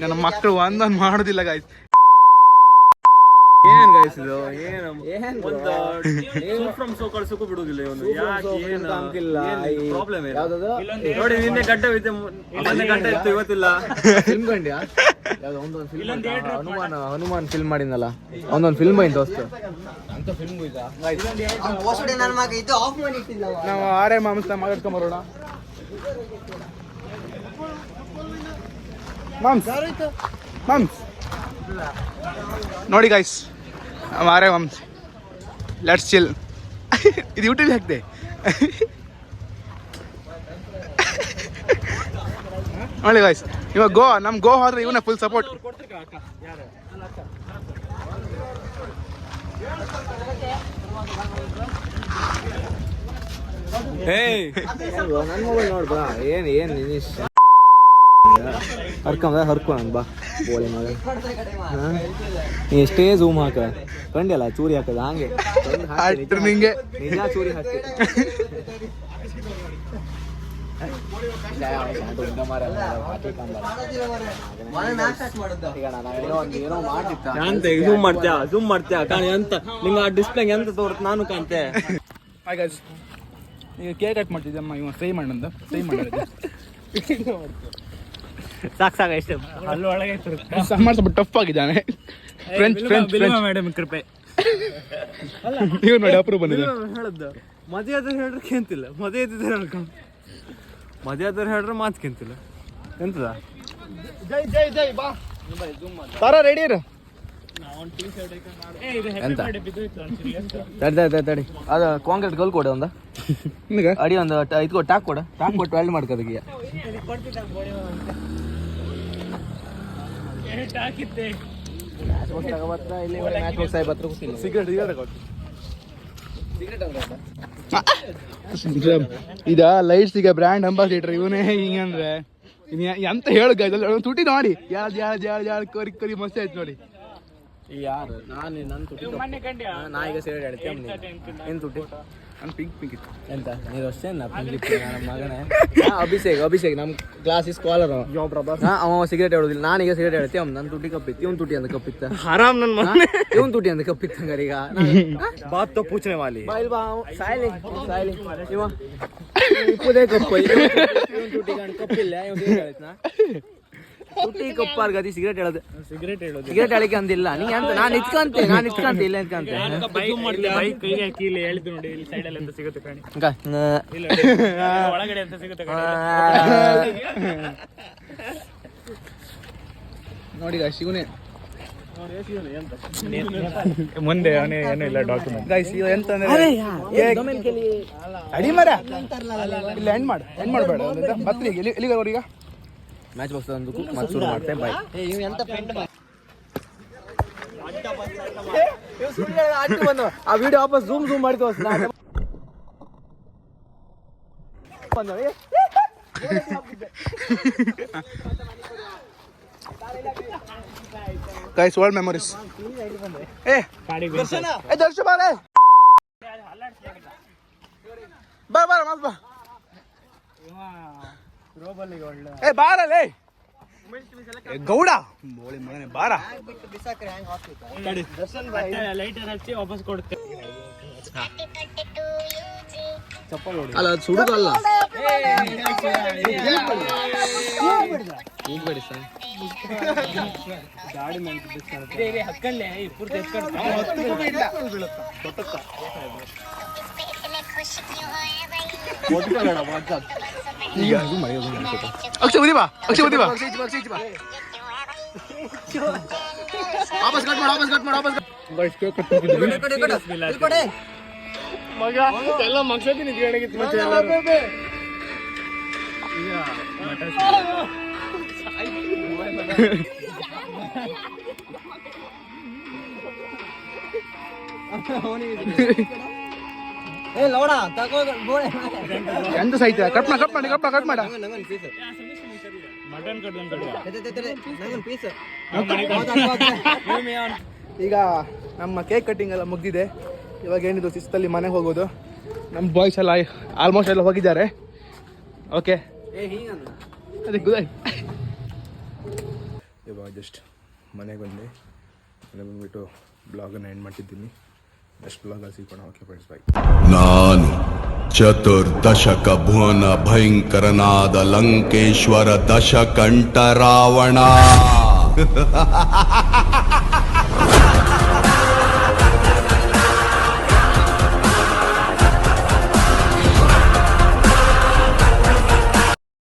ನನ್ನ ಮಕ್ಕಳು ಒಂದೊಂದು ಮಾಡೋದಿಲ್ಲ ಗಾಯ್ಸ್. ಏನ್ ಗಾಯ್ಸ್ ಇದು ಸುಖ ಬಿಡುದಿಲ್ಲ ಇವನು. ಪ್ರಾಬ್ಲಮ್ ನೋಡಿ, ನಿನ್ನೆ ಗಡ್ಡ ಇತ್ತು ಇವತ್ತಿಲ್ಲ. ಹನುಮಾನ್ ಫಿಲ್ಮ್ ಮಾಡಿದ್ನಲ್ಲ, ಒಂದೊಂದು ಫಿಲ್ಮ್ ಐತೆ ದೋಸ್ತು. ನಾವು ಆರೇ ಮಾಂಸ ಮಾತಾಡ್ಕೊಂಡ್ ಬರೋಣ. ಮಾಮ್ಸ್ ನೋಡಿ ಗಾಯ್ಸ್, ಆರೇ ಮಾಮ್ಸ್. Let's chill. ಇದು ಯೂಟ್ಯೂಬ್ ಹಾಕ್ದೆ. ನೋಡಿ ಗಾಯ್ಸ್, ಇವಾಗ ನಮ್ ಗೋ ಹೋದ್ರೆ ಇವನ ಫುಲ್ ಸಪೋರ್ಟ್. ನನ್ ಮೊಬೈಲ್ ನೋಡ್ಬಾ. ಏನ್ ಹರ್ಕೊಂಡ್ ಬಾ ಬೋಳಿ ಮಗ. ನೀ ಎಷ್ಟೇ ಝೂಮ್ ಹಾಕ ಕಂಡಿಯಲ್ಲ, ಚೂರಿ ಹಾಕದ ಹಂಗೆ ನಿಂಗೆ ನಿಜ ಚೂರಿ ಹಾಕಿ. ಝೂಮ್ ಮಾಡ್ತೀಯ ಕಾಣಿ ಅಂತ ನಿಂಗ ಆ ಡಿಸ್ಪ್ಲೇ ಎಂತ ತೋರ್ತ ನಾನು ಕಾಣ್ತೆ. ಈಗ ಕೇಕ್ ಕಟ್ ಮಾಡ್ತಿದ್ದಮ್ಮ, ಇವ ಫ್ರೈ ಮಾಡಂದ ಫ್ರೈ ಮಾಡಿದ್ರೆ ಸಾಕ ಎಷ್ಟು ಅಲ್ಲಿ ಒಳಗೆ ಸ್ವಲ್ಪ ಟಫ್ ಆಗಿದ್ದಾನೆ. ಮೇಡಮ್ ಕೃಪೆ ನೀವು ನೋಡಿ ಅಪ್ರೂವ್ ಬಂದಿದೆ. ಹೇಳದ್ದು ಮದುವೆ ಆದ್ರೆ ಹೇಳ್ರೆ ಕೇಂತಿಲ್ಲ, ಮದುವೆ ಇದ್ದಿದ್ದಾರೆ ಅನ್ಕೊಂಡು ಮದುವೆ ಆದ್ರೆ ಹೇಳ್ರೆ ಮಾತು ಕೇಂತಿಲ್ಲ. ಎಂತದ ಜೈ ಜೈ ಜೈ ಬಾ ತಾರ ರೆಡಿ ಇರು. ತಡಿ ಅದ ಕಾಂಕ್ರೀಟ್ ಗಲ್ ಕೊಡ ಒಂದ ಅಡಿ ಒಂದು ಇದು ಟಾಕ್ ಕೊಟ್ಟು ವೆಲ್ಡ್ ಮಾಡ್ಕೋದಕ್ಕೆ. ಇದ ಲೈಟ್ಸ್ ಈಗ ಬ್ರ್ಯಾಂಡ್ ಅಂಬಾಸಿಡರ್ ಇವನೇ. ಹಿಂಗಂದ್ರೆ ಎಂತ ಹೇಳು ತುಟಿ ನೋಡಿ, ಯಾಳ್ ಕರಿ ಮಸ್ತ್ ಆಯ್ತು ನೋಡಿ. ಯಾರು ನನ್ನ ತುಟಿ ನಾ ಈಗ ಸೇರಿ ಹೇಳ್ತೇನೆ. ಏನ್ ತುಟಿ ನಾನು ಪಿಂಕ್ ಇತ್ತು ಎಂತ ನೀರು ಅಷ್ಟೇ ನನ್ನ ಮಗನೇ. ಅಭಿಷೇಕ್ ನಮ್ ಕ್ಲಾಸ್ ಸ್ಕಾಲರ್ ಅವ ಸಿಗರೇಟ್ ಹೇಳೋದಿಲ್ಲ. ನಾನೀಗ ಸಿಗರೇಟ್ ಹೇಳ್ತೇವೆ. ನನ್ನ ತುಟಿ ಕಪ್ಪಿತ್ತು, ಇವನ್ ತುಟಿ ಅಂತ ಕಪ್ಪಿತ್ತ. ಆರಾಮ್ ನನ್ನ ಮಗನೇ, ಇವನ್ ತುಟಿ ಅಂತ ಕಪ್ಪಿತ್ತಂಗಾರ. ಈಗ ಬಾತ್ ತೋ ಪೂಚನೆ ವಾಲಿ ಬಾ ಸಾಯ್ಲಿ ಇವ ಇಪ್ಪದೇ ಕಪ್ಪ. ಇವನ್ ತುಟಿ ಕಪ್ಪಿಲ್ಲ, ಇವ್ ಸಿಗರೇಟ್ ಹೇಳಿದ್ನಾ ತುಟಿ ಕಪ್ಪಾರ್ ಗತಿ ಸಿಗರೇಟ್ ಸಿಗರೇಟ್ ಹೇಳಿಕೆ ಅಂದಿಲ್ಲ. ನೀ ಅಂತ ನಾನು ಇಟ್ಕಂತೆ ಇಲ್ಲ ಇಟ್ಕಂತೆ. ನೋಡಿ ಶಿವನೇ ಮುಂದೆ ಏನೂ ಇಲ್ಲ ಡಾಕ್ಯುಮೆಂಟ್ ಗೈಸ್. ಎಂತಂದ್ರೆ ಅಡಿ ಮರ ಇಲ್ಲ ಎಂಡ್ ಮಾಡಬೇಡ. ಬತ್ರಿ ಎಲ್ಲಿಗೆ ಅವ್ರೀಗ ಮ್ಯಾಚ್ ಬಾಕ್ಸ್ ತಂದು ಮತ್ತೆ ಶುರು ಮಾಡ್ತೇವೆ. ಬಾಯ್. ಆ ವಿಡಿಯೋ ವಾಪಸ್ ಝೂಮ್ ಮಾಡ್ತೀವಿ. Guys world memories. ದರ್ಶ ಬಾರೆ ಬಾ ಮತ್ ಬಾ. ಬಾರಲೇ ಗೌಡ ಬೋಳಿ ಮಗನೇ ಬಾರ. ಅಲ್ಲ ಅದು ಸುಡುದಲ್ಲ. ಅಕ್ಷಯ್ ಬುದ್ಧಿ ಬಾ ವಾಪಸ್ ಕಟ್ ಮಾಡು. ಮಗ ಎಲ್ಲ ಮಕ್ಸದಿ ನಿಂತ್ಕೊಂಡಾಗಿತ್ತು ಮತ್ತೆ ಎಂತ ಸಾಯ್ತ ಕಟ್ ಮಾಡ. ಈಗ ನಮ್ಮ ಕೇಕ್ ಕಟ್ಟಿಂಗ್ ಎಲ್ಲ ಮುಗ್ದಿದೆ. ಇವಾಗ ಏನಿದು ಶಿಸ್ತಲ್ಲಿ ಮನೆಗೆ ಹೋಗೋದು. ನಮ್ಮ ಬಾಯ್ಸ್ ಎಲ್ಲ ಆಲ್ಮೋಸ್ಟ್ ಎಲ್ಲ ಹೋಗಿದ್ದಾರೆ. ಓಕೆ ಏ ಹಿಂಗಂದ ಅದಕ್ಕೆ ಗೊತ್ತಾಯ್ತು. ಇವಾಗ ಜಸ್ಟ್ ಮನೆಗೆ ಬಂದೆ. ಮನೆಗೆ ಬಂದುಬಿಟ್ಟು ಬ್ಲಾಗನ್ನು ಎಂಡ್ ಮಾಡ್ತಿದ್ದೀನಿ. ನೆಕ್ಸ್ಟ್ ಬ್ಲಾಗಲ್ಲಿ ಸಿಗೋಣ. Okay friends, by. ನಾನು ಚತುರ್ದಶಕ ಭುವನ ಭಯಂಕರನಾದ ಲಂಕೇಶ್ವರ ದಶಕಂಠ ರಾವಣ.